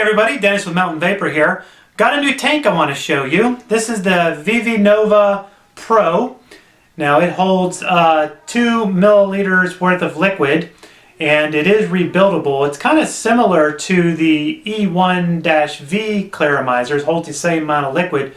everybody, Dennis with Mountain Vapor here. Got a new tank I want to show you. This is the Vivi Nova Pro. Now it holds 2 milliliters worth of liquid and it is rebuildable. It's kind of similar to the E1-V Claramizers, holds the same amount of liquid,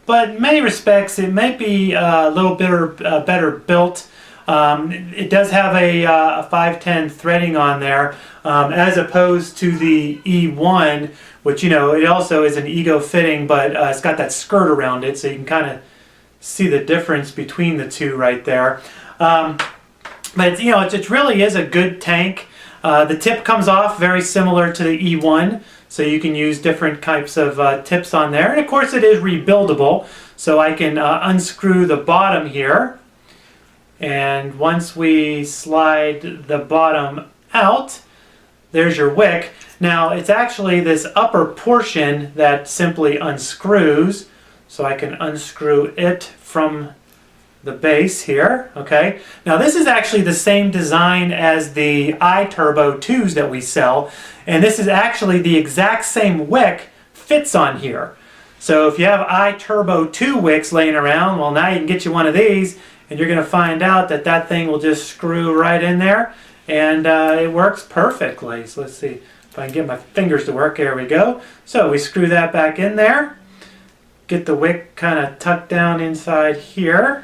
but in many respects it might be a little bit better built. It does have a 510 threading on there, as opposed to the E1, which, you know, it also is an ego fitting, but it's got that skirt around it, so you can kind of see the difference between the two right there. But you know, it really is a good tank. The tip comes off very similar to the E1, so you can use different types of tips on there. And of course it is rebuildable, so I can unscrew the bottom here. And once we slide the bottom out, there's your wick. Now it's actually this upper portion that simply unscrews, so I can unscrew it from the base here. Okay, now this is actually the same design as the iTurbo 2s that we sell, and this is actually the exact same wick fits on here. So if you have iTurbo 2 wicks laying around, well, now you can get you one of these, and you're going to find out that that thing will just screw right in there, and it works perfectly. So let's see if I can get my fingers to work. There we go. So we screw that back in there, get the wick kind of tucked down inside here,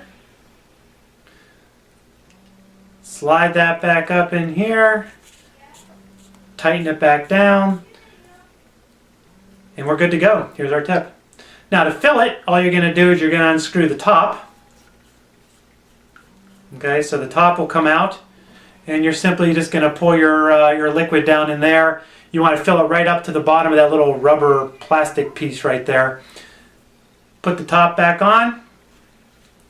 slide that back up in here, tighten it back down, and we're good to go. Here's our tip. Now to fill it, all you're going to do is you're going to unscrew the top. Okay, so the top will come out, and you're simply just going to pour your liquid down in there. You want to fill it right up to the bottom of that little rubber plastic piece right there. Put the top back on.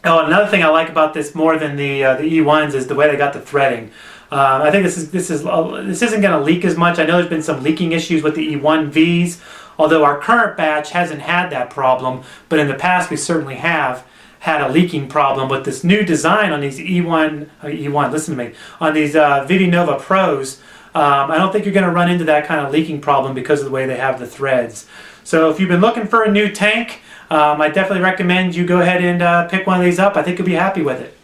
Oh, another thing I like about this more than the E1s is the way they got the threading. I think this isn't going to leak as much. I know there's been some leaking issues with the E1Vs, although our current batch hasn't had that problem, but in the past we certainly have had a leaking problem. With this new design on these listen to me, on these Vivi Nova Pros, I don't think you're going to run into that kind of leaking problem because of the way they have the threads. So if you've been looking for a new tank, I definitely recommend you go ahead and pick one of these up. I think you'll be happy with it.